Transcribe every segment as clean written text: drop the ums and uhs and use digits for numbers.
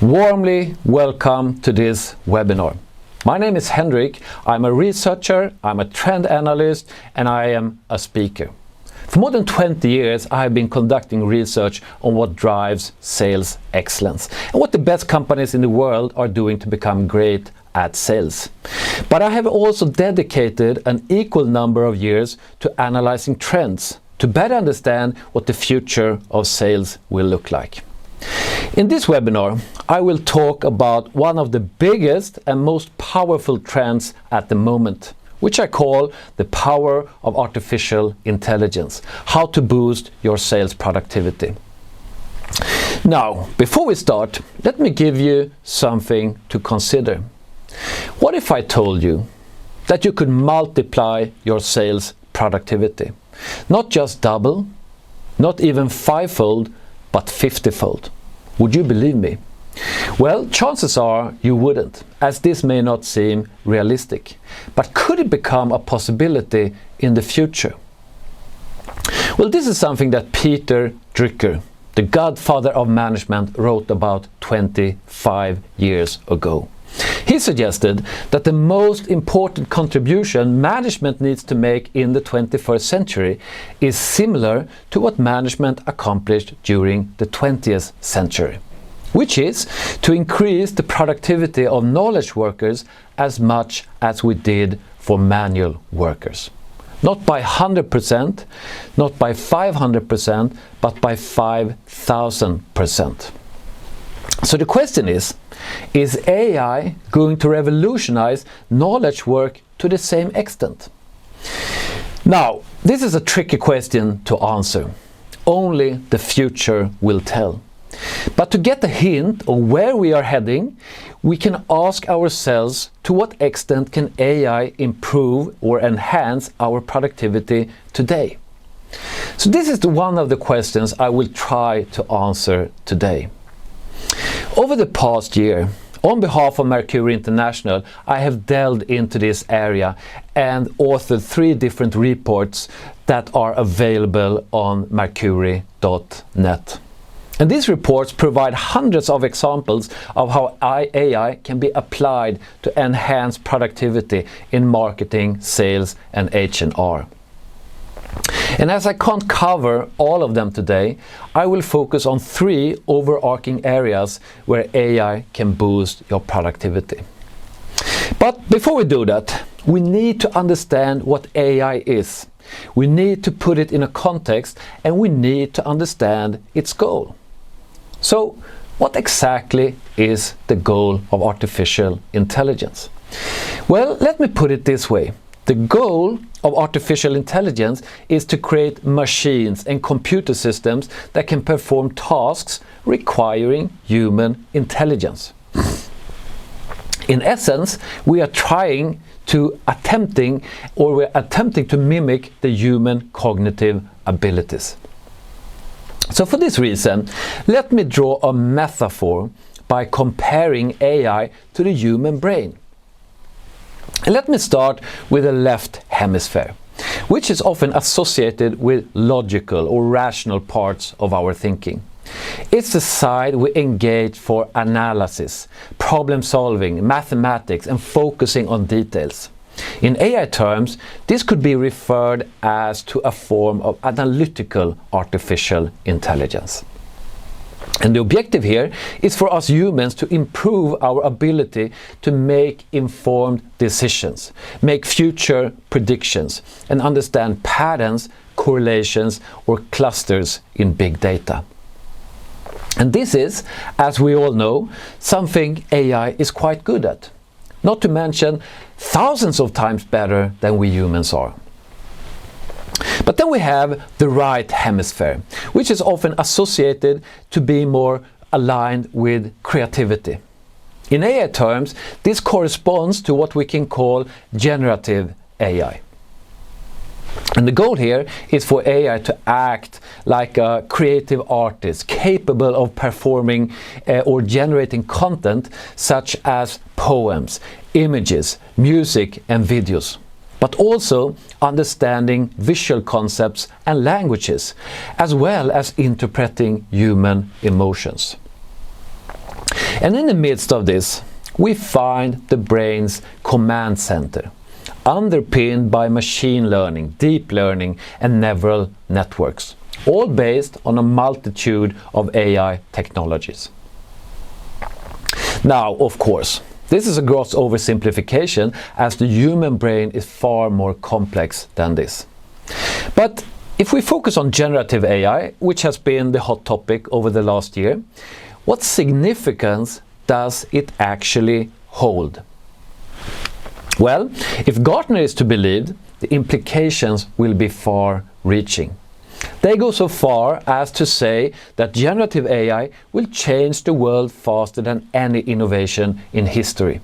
Warmly welcome to this webinar. My name is Henrik. I'm a researcher, I'm a trend analyst, and I am a speaker. For more than 20 years, I have been conducting research on what drives sales excellence and what the best companies in the world are doing to become great at sales. But I have also dedicated an equal number of years to analyzing trends to better understand what the future of sales will look like. In this webinar, I will talk about one of the biggest and most powerful trends at the moment, which I call the power of artificial intelligence, how to boost your sales productivity. Now, before we start, let me give you something to consider. What if I told you that you could multiply your sales productivity? Not just double, not even fivefold, but 50-fold. Would you believe me? Well, chances are you wouldn't, as this may not seem realistic. But could it become a possibility in the future? Well, this is something that Peter Drucker, the godfather of management, wrote about 25 years ago. He suggested that the most important contribution management needs to make in the 21st century is similar to what management accomplished during the 20th century, which is to increase the productivity of knowledge workers as much as we did for manual workers. Not by 100%, not by 500%, but by 5,000%. So the question is AI going to revolutionize knowledge work to the same extent? Now, this is a tricky question to answer. Only the future will tell. But to get a hint of where we are heading, we can ask ourselves to what extent can AI improve or enhance our productivity today? So this is one of the questions I will try to answer today. Over the past year, on behalf of Mercury International, I have delved into this area and authored 3 different reports that are available on mercury.net. And these reports provide hundreds of examples of how AI can be applied to enhance productivity in marketing, sales, and H&R. And as I can't cover all of them today, I will focus on 3 overarching areas where AI can boost your productivity. But before we do that, we need to understand what AI is. We need to put it in a context, and we need to understand its goal. So, what exactly is the goal of artificial intelligence? Well, let me put it this way. The goal of artificial intelligence is to create machines and computer systems that can perform tasks requiring human intelligence. In essence, we are attempting to mimic the human cognitive abilities. So for this reason, let me draw a metaphor by comparing AI to the human brain. And let me start with the left hemisphere, which is often associated with logical or rational parts of our thinking. It's the side we engage for analysis, problem solving, mathematics, and focusing on details. In AI terms, this could be referred as to a form of analytical artificial intelligence. And the objective here is for us humans to improve our ability to make informed decisions, make future predictions, and understand patterns, correlations, or clusters in big data. And this is, as we all know, something AI is quite good at. Not to mention thousands of times better than we humans are. But then we have the right hemisphere, which is often associated to be more aligned with creativity. In AI terms, this corresponds to what we can call generative AI. And the goal here is for AI to act like a creative artist, capable of performing or generating content such as poems, images, music, and videos, but also understanding visual concepts and languages, as well as interpreting human emotions. And in the midst of this, we find the brain's command center, underpinned by machine learning, deep learning, and neural networks, all based on a multitude of AI technologies. Now, of course, this is a gross oversimplification, as the human brain is far more complex than this. But if we focus on generative AI, which has been the hot topic over the last year, what significance does it actually hold? Well, if Gartner is to be believed, the implications will be far-reaching. They go so far as to say that generative AI will change the world faster than any innovation in history.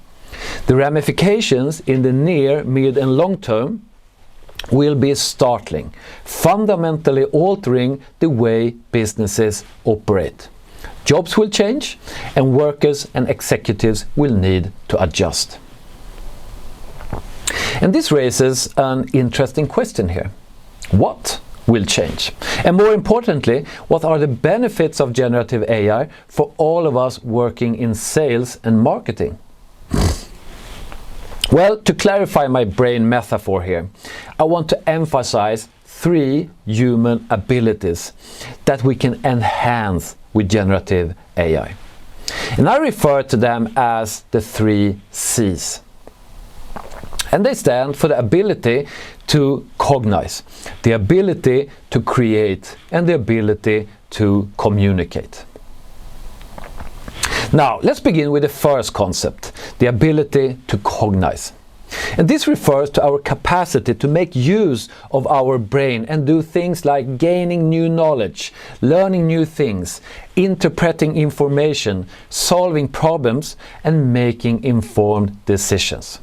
The ramifications in the near, mid and long term will be startling, fundamentally altering the way businesses operate. Jobs will change, and workers and executives will need to adjust. And this raises an interesting question here. What will change? And more importantly, what are the benefits of generative AI for all of us working in sales and marketing? Well, to clarify my brain metaphor here, I want to emphasize 3 human abilities that we can enhance with generative AI. And I refer to them as the 3 C's. And they stand for the ability to cognize, the ability to create, and the ability to communicate. Now, let's begin with the first concept, the ability to cognize. And this refers to our capacity to make use of our brain and do things like gaining new knowledge, learning new things, interpreting information, solving problems, and making informed decisions.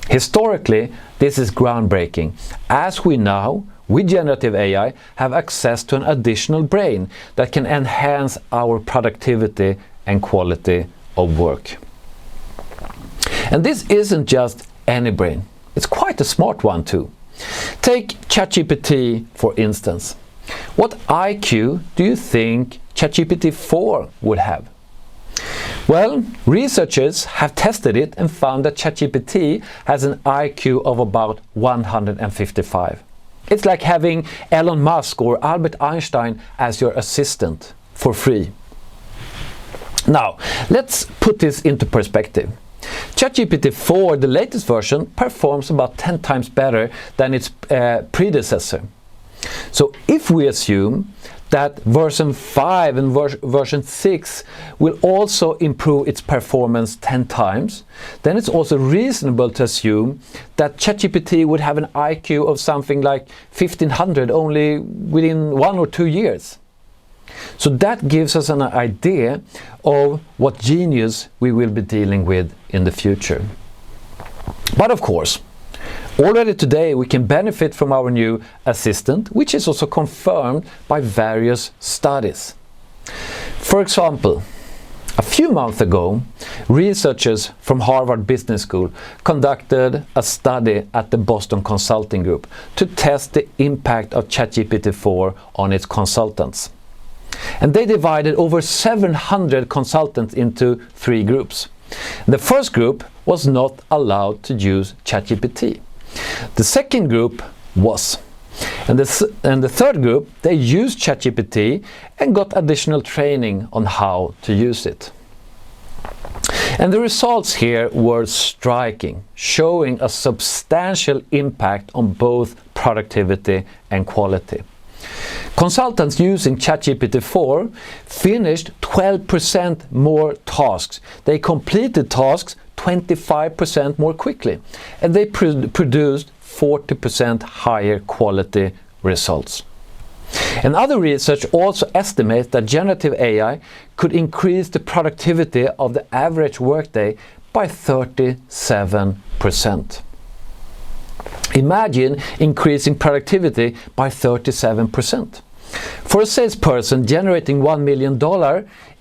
Historically, this is groundbreaking, as we now, with generative AI, have access to an additional brain that can enhance our productivity and quality of work. And this isn't just any brain, it's quite a smart one too. Take ChatGPT for instance. What IQ do you think ChatGPT 4 would have? Well, researchers have tested it and found that ChatGPT has an IQ of about 155. It's like having Elon Musk or Albert Einstein as your assistant for free. Now, let's put this into perspective. ChatGPT 4, the latest version, performs about 10 times better than its predecessor. So if we assume that version 5 and version 6 will also improve its performance 10 times, then it's also reasonable to assume that ChatGPT would have an IQ of something like 1500 only within 1 or 2 years. So that gives us an idea of what genius we will be dealing with in the future. But of course, already today we can benefit from our new assistant, which is also confirmed by various studies. For example, a few months ago, researchers from Harvard Business School conducted a study at the Boston Consulting Group to test the impact of ChatGPT 4 on its consultants. And they divided over 700 consultants into 3 groups. The first group was not allowed to use ChatGPT. The second group was. And the third group, they used ChatGPT and got additional training on how to use it. And the results here were striking, showing a substantial impact on both productivity and quality. Consultants using ChatGPT 4 finished 12% more tasks. They completed tasks 25% more quickly, and they produced 40% higher quality results. And other research also estimates that generative AI could increase the productivity of the average workday by 37%. Imagine increasing productivity by 37%. For a salesperson generating $1 million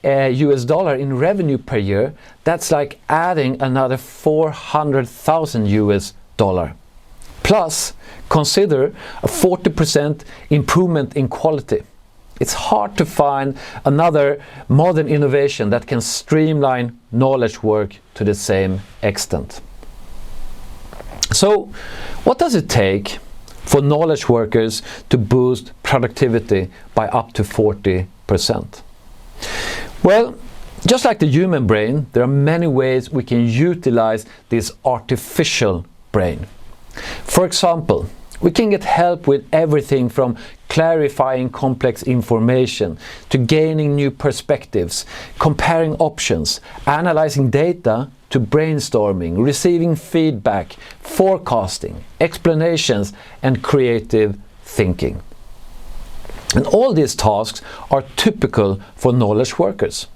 US dollar in revenue per year, that's like adding another 400,000 US dollar. Plus, consider a 40% improvement in quality. It's hard to find another modern innovation that can streamline knowledge work to the same extent. So, what does it take for knowledge workers to boost productivity by up to 40%? Well, just like the human brain, there are many ways we can utilize this artificial brain. For example, we can get help with everything from clarifying complex information to gaining new perspectives, comparing options, analyzing data, to brainstorming, receiving feedback, forecasting, explanations, and creative thinking. And all these tasks are typical for knowledge workers.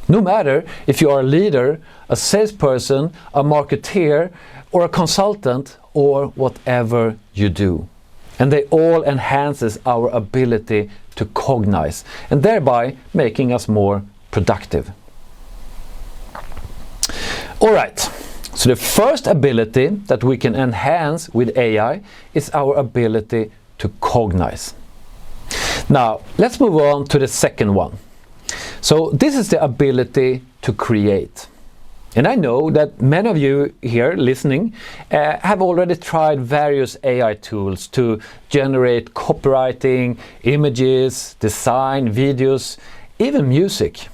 No matter if you are a leader, a salesperson, a marketeer, or a consultant, or whatever you do. And they all enhances our ability to cognize, and thereby making us more productive. Alright, so the first ability that we can enhance with AI is our ability to cognize. Now, let's move on to the second one. So this is the ability to create. And I know that many of you here listening have already tried various AI tools to generate copywriting, images, design, videos, even music.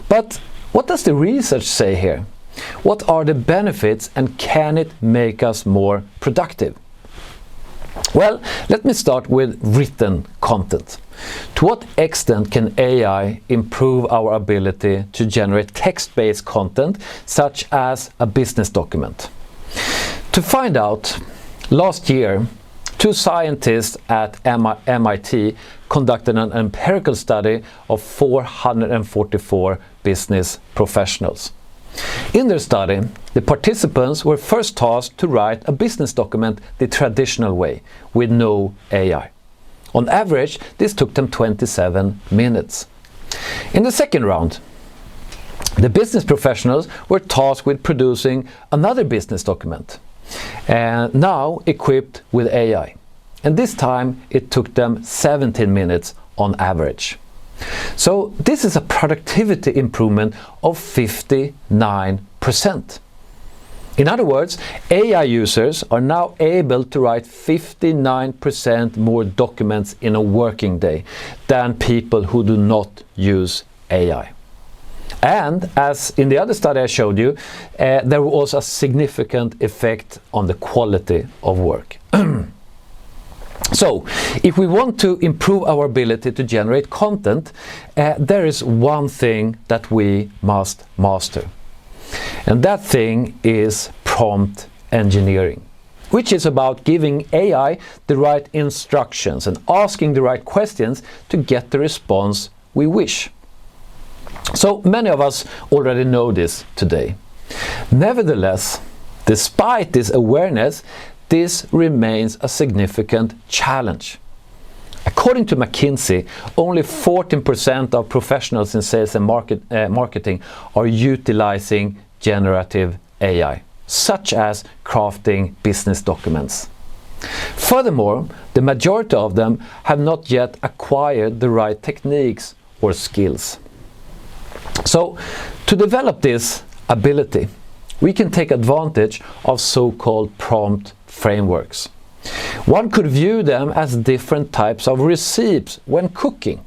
But what does the research say here? What are the benefits, and can it make us more productive? Well, let me start with written content. To what extent can AI improve our ability to generate text-based content, such as a business document? To find out, last year, two scientists at MIT conducted an empirical study of 444 business professionals. In their study, the participants were first tasked to write a business document the traditional way, with no AI. On average, this took them 27 minutes. In the second round, the business professionals were tasked with producing another business document, now equipped with AI. And this time, it took them 17 minutes on average. So this is a productivity improvement of 59%. In other words, AI users are now able to write 59% more documents in a working day than people who do not use AI. And as in the other study I showed you, there was a significant effect on the quality of work. So, if we want to improve our ability to generate content, there is one thing that we must master. And that thing is prompt engineering, which is about giving AI the right instructions and asking the right questions to get the response we wish. So, many of us already know this today. Nevertheless, despite this awareness, this remains a significant challenge. According to McKinsey, only 14% of professionals in sales and marketing are utilizing generative AI, such as crafting business documents. Furthermore, the majority of them have not yet acquired the right techniques or skills. So, to develop this ability, we can take advantage of so-called prompt frameworks. One could view them as different types of recipes when cooking.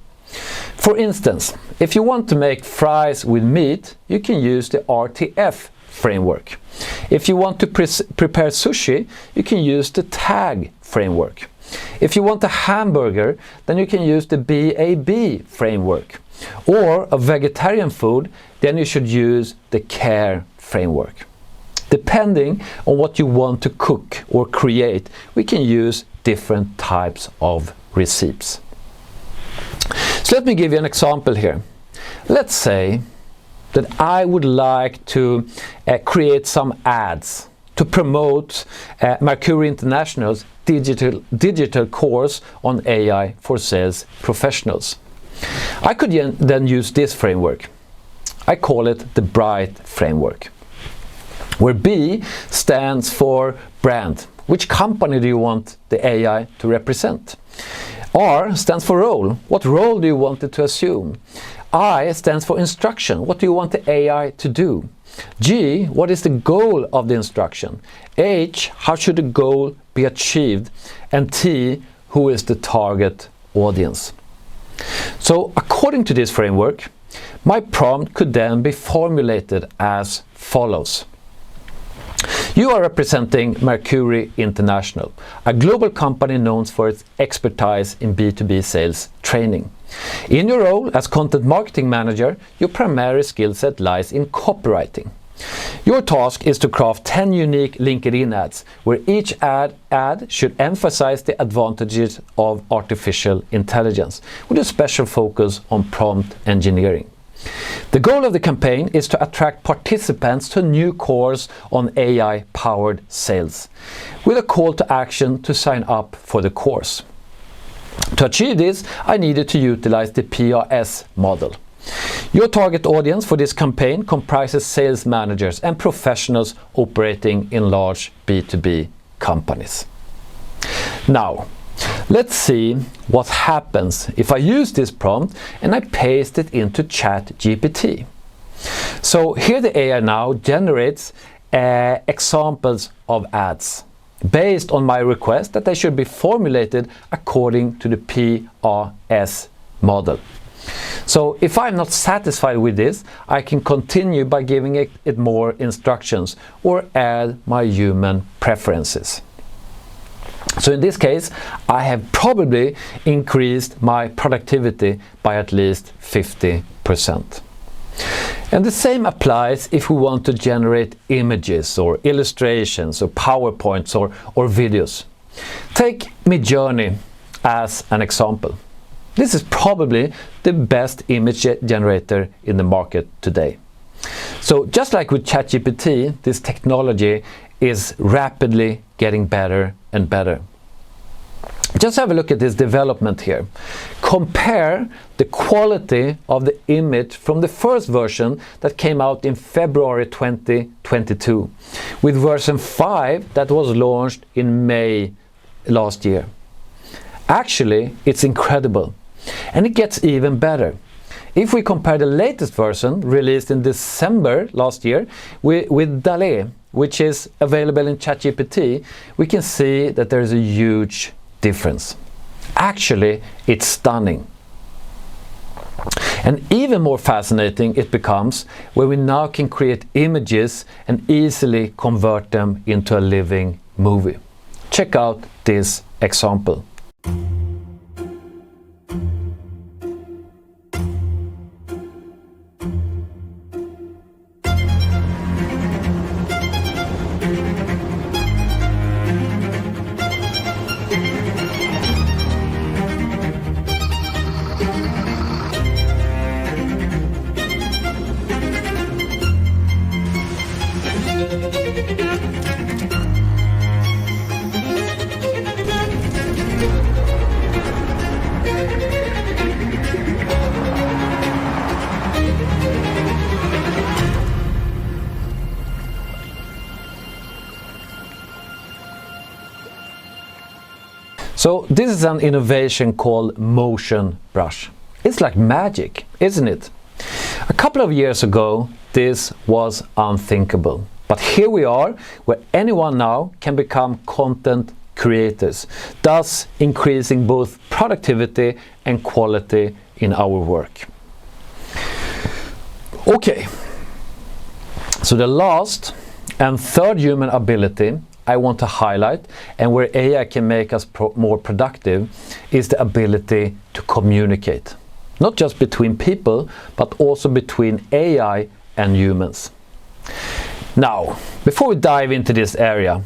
For instance, if you want to make fries with meat, you can use the RTF framework. If you want to prepare sushi, you can use the TAG framework. If you want a hamburger, then you can use the BAB framework. Or a vegetarian food, then you should use the CARE framework. Depending on what you want to cook or create, we can use different types of recipes. So let me give you an example here. Let's say that I would like to create some ads to promote Mercury International's digital course on AI for sales professionals. I could then use this framework. I call it the BRIGHT framework, where B stands for brand. Which company do you want the AI to represent? R stands for role. What role do you want it to assume? I stands for instruction. What do you want the AI to do? G, what is the goal of the instruction? H, how should the goal be achieved? And T, who is the target audience? So according to this framework, my prompt could then be formulated as follows. You are representing Mercury International, a global company known for its expertise in B2B sales training. In your role as content marketing manager, your primary skill set lies in copywriting. Your task is to craft 10 unique LinkedIn ads, where each ad should emphasize the advantages of artificial intelligence, with a special focus on prompt engineering. The goal of the campaign is to attract participants to a new course on AI-powered sales, with a call to action to sign up for the course. To achieve this, I needed to utilize the PRS model. Your target audience for this campaign comprises sales managers and professionals operating in large B2B companies. Now, let's see what happens if I use this prompt and I paste it into ChatGPT. So here the AI now generates examples of ads based on my request that they should be formulated according to the PRS model. So if I'm not satisfied with this, I can continue by giving it more instructions or add my human preferences. So in this case, I have probably increased my productivity by at least 50%. And the same applies if we want to generate images or illustrations or PowerPoints or videos. Take Midjourney as an example. This is probably the best image generator in the market today. So just like with ChatGPT, this technology is rapidly getting better and better. Just have a look at this development here. Compare the quality of the image from the first version that came out in February 2022 with version 5 that was launched in May last year. Actually, it's incredible. And it gets even better. If we compare the latest version, released in December last year, with DALL-E, which is available in ChatGPT, we can see that there is a huge difference. Actually, it's stunning. And even more fascinating it becomes when we now can create images and easily convert them into a living movie. Check out this example. So this is an innovation called Motion Brush. It's like magic, isn't it? A couple of years ago, this was unthinkable. But here we are, where anyone now can become content creators, thus increasing both productivity and quality in our work. Okay, so the last and third human ability I want to highlight, and where AI can make us more productive, is the ability to communicate. Not just between people, but also between AI and humans. Now, before we dive into this area,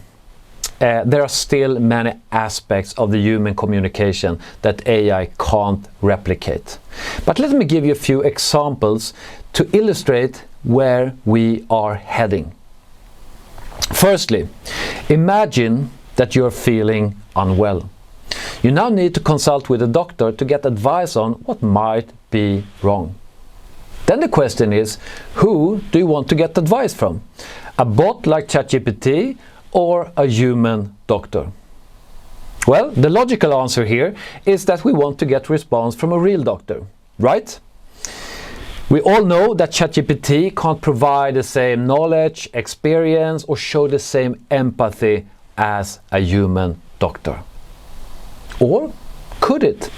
there are still many aspects of the human communication that AI can't replicate. But let me give you a few examples to illustrate where we are heading. Firstly, imagine that you're feeling unwell. You now need to consult with a doctor to get advice on what might be wrong. Then the question is, who do you want to get advice from? A bot like ChatGPT or a human doctor? Well, the logical answer here is that we want to get response from a real doctor, right? We all know that ChatGPT can't provide the same knowledge, experience, or show the same empathy as a human doctor. Or could it?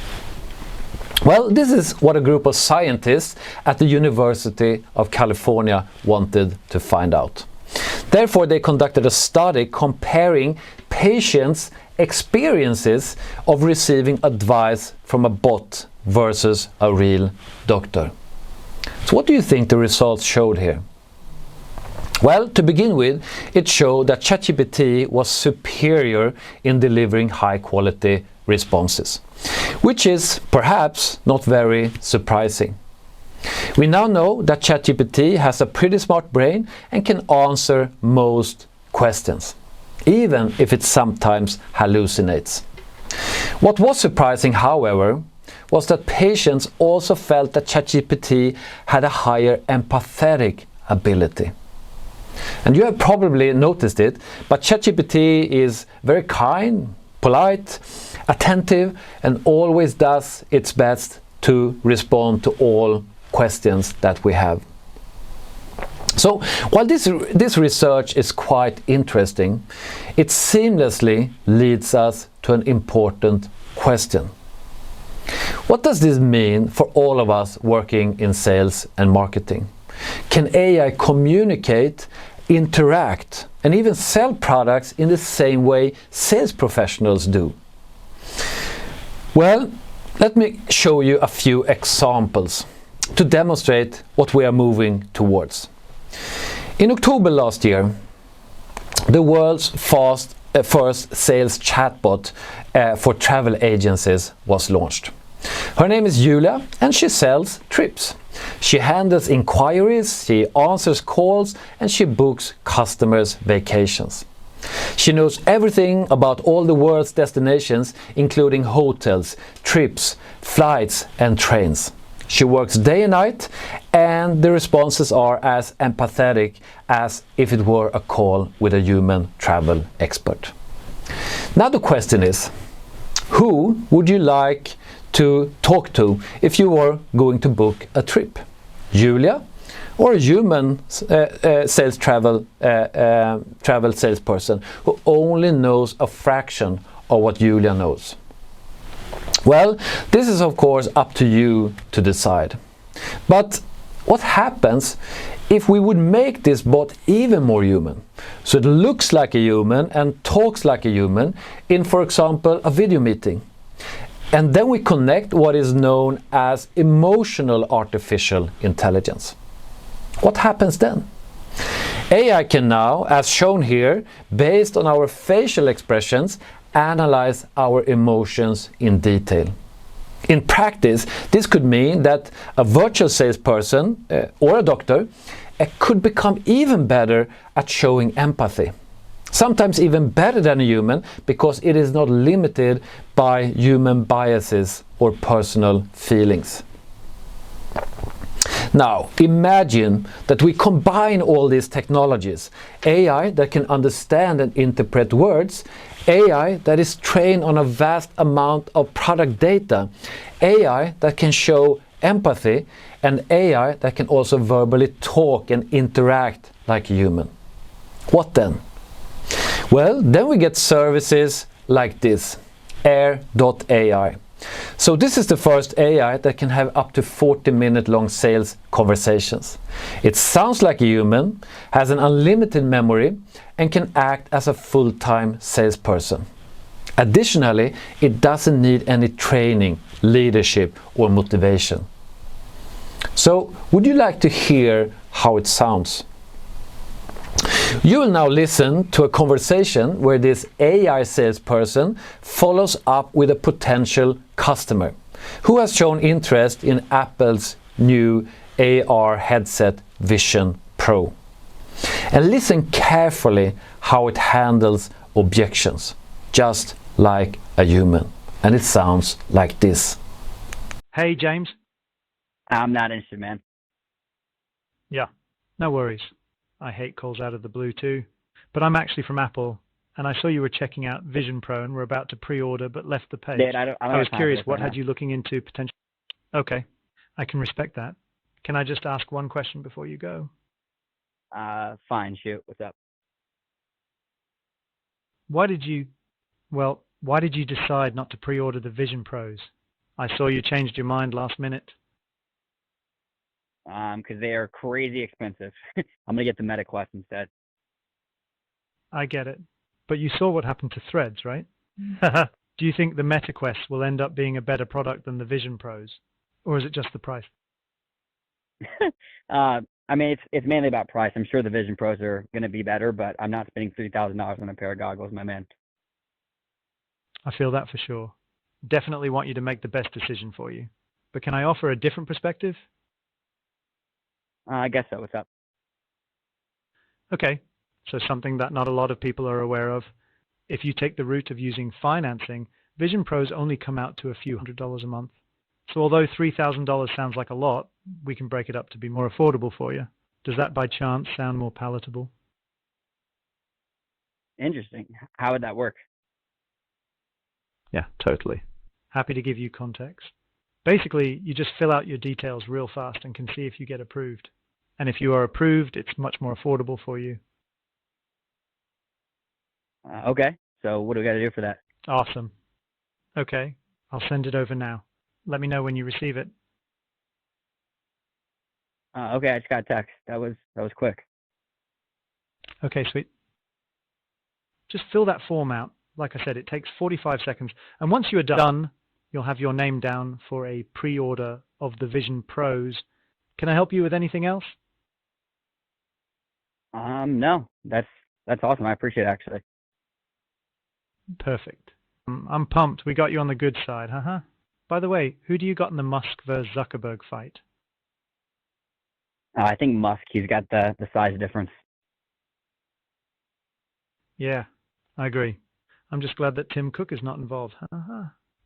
Well, this is what a group of scientists at the University of California wanted to find out. Therefore, they conducted a study comparing patients' experiences of receiving advice from a bot versus a real doctor. So what do you think the results showed here? Well, to begin with, it showed that ChatGPT was superior in delivering high-quality responses, which is perhaps not very surprising. We now know that ChatGPT has a pretty smart brain and can answer most questions, even if it sometimes hallucinates. What was surprising, however, was that patients also felt that ChatGPT had a higher empathetic ability. And you have probably noticed it, but ChatGPT is very kind, polite, attentive, and always does its best to respond to all questions that we have. So while this research is quite interesting, it seamlessly leads us to an important question. What does this mean for all of us working in sales and marketing? Can AI communicate, interact, and even sell products in the same way sales professionals do? Well, let me show you a few examples to demonstrate what we are moving towards. In October last year, the world's first sales chatbot for travel agencies was launched. Her name is Julia, and she sells trips. She handles inquiries, she answers calls, and she books customers' vacations. She knows everything about all the world's destinations, including hotels, trips, flights, and trains. She works day and night, and the responses are as empathetic as if it were a call with a human travel expert. Now the question is, who would you like to talk to if you were going to book a trip? Julia or a human travel salesperson who only knows a fraction of what Julia knows? Well, this is of course up to you to decide. But what happens if we would make this bot even more human? So it looks like a human and talks like a human in, for example, a video meeting. And then we connect what is known as emotional artificial intelligence. What happens then? AI can now, as shown here, based on our facial expressions, analyze our emotions in detail. In practice, this could mean that a virtual salesperson or a doctor could become even better at showing empathy. Sometimes even better than a human, because it is not limited by human biases or personal feelings. Now, imagine that we combine all these technologies. AI that can understand and interpret words, AI that is trained on a vast amount of product data, AI that can show empathy, and AI that can also verbally talk and interact like a human. What then? Well, then we get services like this, Air.ai. So this is the first AI that can have up to 40-minute long sales conversations. It sounds like a human, has an unlimited memory, and can act as a full-time salesperson. Additionally, it doesn't need any training, leadership, or motivation. So, would you like to hear how it sounds? You will now listen to a conversation where this AI salesperson follows up with a potential customer who has shown interest in Apple's new AR headset Vision Pro. And listen carefully how it handles objections, just like a human. And it sounds like this. Hey, James. I'm not interested, man. Yeah, no worries. I hate calls out of the blue too, but I'm actually from Apple, and I saw you were checking out Vision Pro and were about to pre-order but left the page. Dude, I don't I was have time curious, for this what right had you looking into potential? Okay, I can respect that. Can I just ask one question before you go? now. Fine, shoot. What's up? Why did you decide not to pre-order the Vision Pros? I saw you changed your mind last minute. Because they are crazy expensive. I'm gonna get the Meta Quest instead. I get it. But you saw what happened to Threads, right? Do you think the Meta Quest will end up being a better product than the Vision Pros? Or is it just the price? I mean, it's mainly about price. I'm sure the Vision Pros are gonna be better, but I'm not spending $3,000 on a pair of goggles, my man. I feel that for sure. Definitely want you to make the best decision for you. But can I offer a different perspective? I guess so. What's up? Okay, so something that not a lot of people are aware of. If you take the route of using financing, Vision Pros only come out to a few $100s a month. So although $3,000 sounds like a lot, we can break it up to be more affordable for you. Does that by chance sound more palatable? Interesting. How would that work? Yeah, totally. Happy to give you context. Basically, you just fill out your details real fast and can see if you get approved. And if you are approved, it's much more affordable for you. Okay. So what do we got to do for that? Awesome. Okay, I'll send it over now. Let me know when you receive it. Okay, I just got a text. That was quick. Okay, sweet. Just fill that form out. Like I said, it takes 45 seconds. And once you are done, you'll have your name down for a pre-order of the Vision Pros. Can I help you with anything else? No, that's awesome. I appreciate it, actually. Perfect. I'm pumped. We got you on the good side, huh? By the way, who do you got in the Musk versus Zuckerberg fight? I think Musk, he's got the size difference. Yeah, I agree. I'm just glad that Tim Cook is not involved.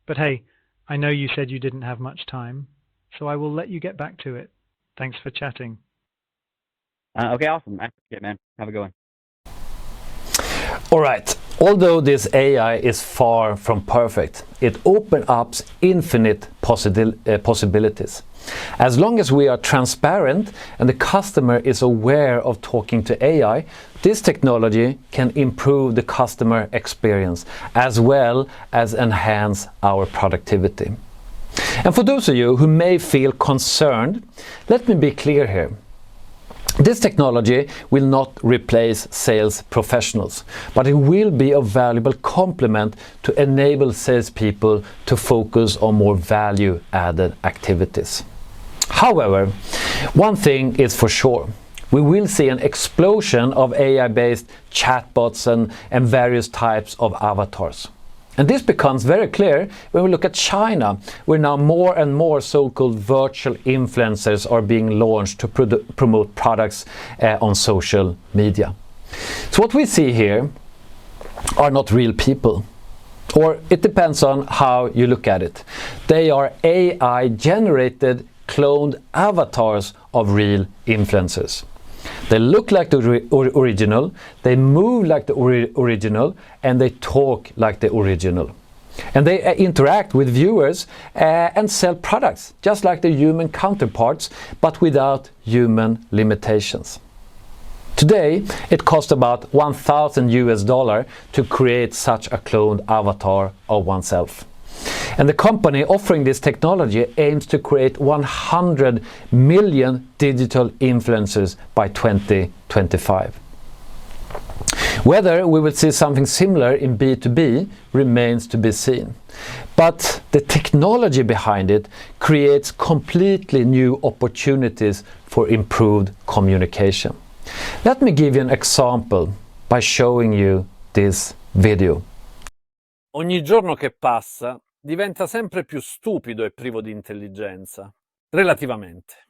But hey, I know you said you didn't have much time, so I will let you get back to it. Thanks for chatting. Okay, awesome. I appreciate it, man. Have a good one. All right. Although this AI is far from perfect, it opens up infinite possibilities. As long as we are transparent and the customer is aware of talking to AI, this technology can improve the customer experience as well as enhance our productivity. And for those of you who may feel concerned, let me be clear here. This technology will not replace sales professionals, but it will be a valuable complement to enable salespeople to focus on more value-added activities. However, one thing is for sure. We will see an explosion of AI-based chatbots and various types of avatars. And this becomes very clear when we look at China, where now more and more so-called virtual influencers are being launched to promote products on social media. So what we see here are not real people, or it depends on how you look at it. They are AI-generated cloned avatars of real influencers. They look like the original, they move like the original, and they talk like the original. And they interact with viewers and sell products, just like their human counterparts, but without human limitations. Today, it costs about $1,000 to create such a cloned avatar of oneself. And the company offering this technology aims to create 100 million digital influencers by 2025. Whether we will see something similar in B2B remains to be seen. But the technology behind it creates completely new opportunities for improved communication. Let me give you an example by showing you this video. Ogni giorno che passa diventa sempre più stupido e privo di intelligenza. Relativamente.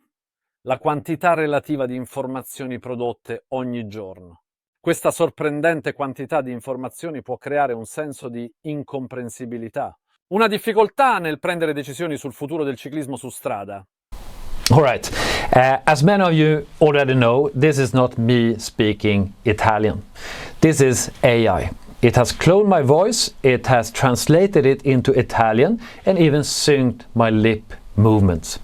La quantità relativa di informazioni prodotte ogni giorno. Questa sorprendente quantità di informazioni può creare un senso di incomprensibilità, una difficoltà nel prendere decisioni sul futuro del ciclismo su strada. All right. As many of you already know, this is not me speaking Italian. This is AI. It has cloned my voice, it has translated it into Italian, and even synced my lip movements.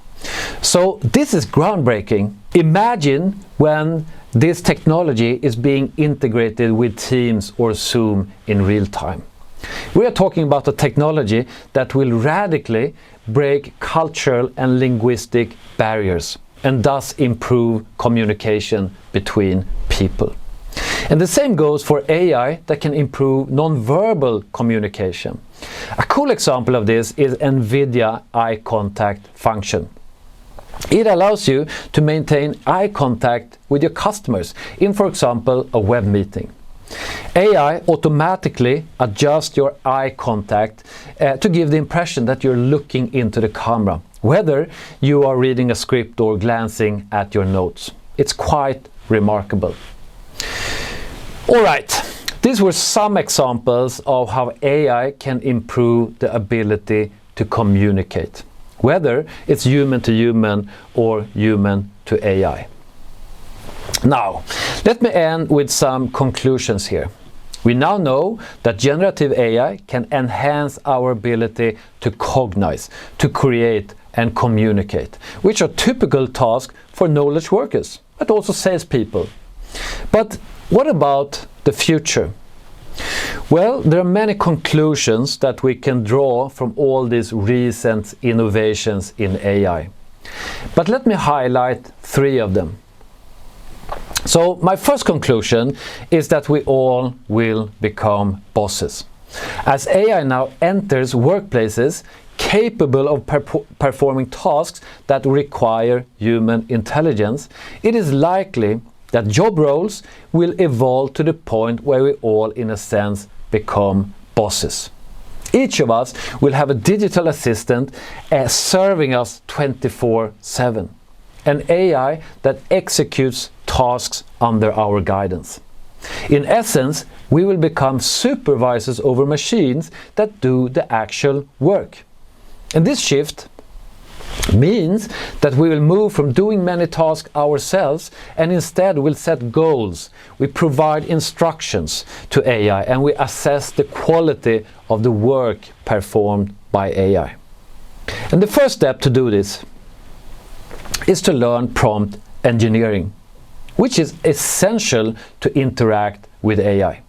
So this is groundbreaking. Imagine when this technology is being integrated with Teams or Zoom in real time. We are talking about a technology that will radically break cultural and linguistic barriers and thus improve communication between people. And the same goes for AI that can improve non-verbal communication. A cool example of this is NVIDIA eye contact function. It allows you to maintain eye contact with your customers in, for example, a web meeting. AI automatically adjusts your eye contact to give the impression that you're looking into the camera, whether you are reading a script or glancing at your notes. It's quite remarkable. Alright, these were some examples of how AI can improve the ability to communicate, whether it's human to human or human to AI. Now, let me end with some conclusions here. We now know that generative AI can enhance our ability to cognize, to create and communicate, which are typical tasks for knowledge workers, but also salespeople. But what about the future? Well, there are many conclusions that we can draw from all these recent innovations in AI. But let me highlight 3 of them. So my first conclusion is that we all will become bosses. As AI now enters workplaces capable of performing tasks that require human intelligence, it is likely that job roles will evolve to the point where we all, in a sense, become bosses. Each of us will have a digital assistant serving us 24/7, an AI that executes tasks under our guidance. In essence, we will become supervisors over machines that do the actual work. And this shift means that we will move from doing many tasks ourselves and instead will set goals. We provide instructions to AI and we assess the quality of the work performed by AI. And the first step to do this is to learn prompt engineering, which is essential to interact with AI.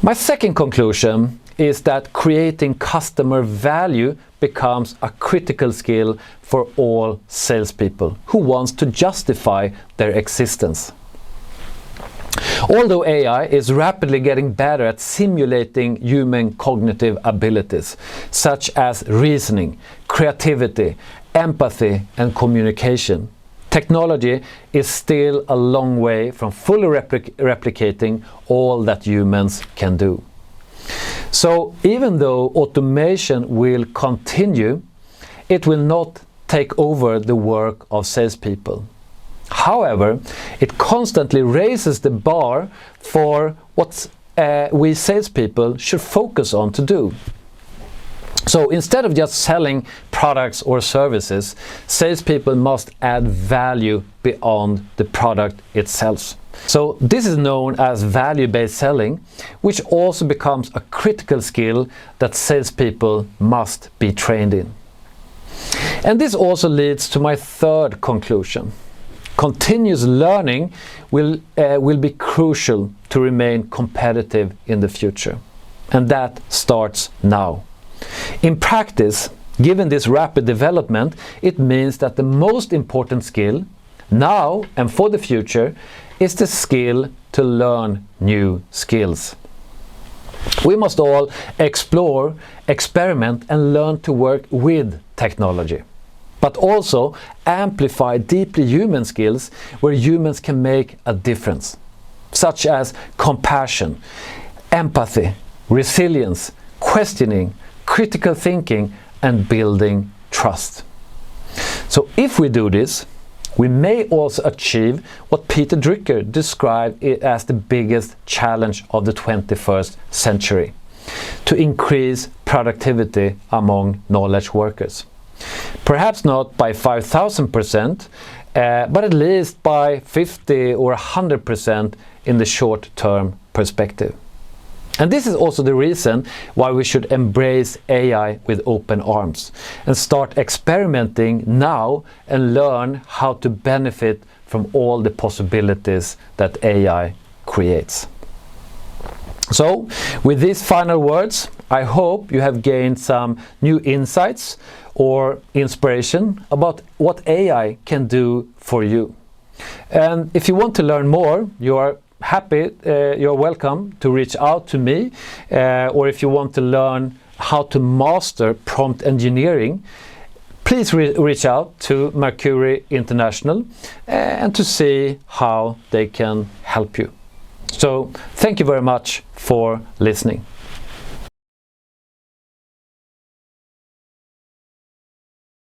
My second conclusion is that creating customer value becomes a critical skill for all salespeople who wants to justify their existence. Although AI is rapidly getting better at simulating human cognitive abilities, such as reasoning, creativity, empathy, and communication, technology is still a long way from fully replicating all that humans can do. So even though automation will continue, it will not take over the work of salespeople. However, it constantly raises the bar for what we salespeople should focus on to do. So instead of just selling products or services, salespeople must add value beyond the product itself. So this is known as value-based selling, which also becomes a critical skill that salespeople must be trained in. And this also leads to my third conclusion. Continuous learning will be crucial to remain competitive in the future. And that starts now. In practice, given this rapid development, it means that the most important skill, now and for the future, is the skill to learn new skills. We must all explore, experiment, and learn to work with technology, but also amplify deeply human skills where humans can make a difference, such as compassion, empathy, resilience, questioning, critical thinking, and building trust. So if we do this, we may also achieve what Peter Drucker described as the biggest challenge of the 21st century, to increase productivity among knowledge workers. Perhaps not by 5,000%, but at least by 50 or 100% in the short-term perspective. And this is also the reason why we should embrace AI with open arms and start experimenting now and learn how to benefit from all the possibilities that AI creates. So, with these final words, I hope you have gained some new insights or inspiration about what AI can do for you. And if you want to learn more, you're welcome to reach out to me, or if you want to learn how to master prompt engineering, please reach out to Mercury International and to see how they can help you. So, thank you very much for listening.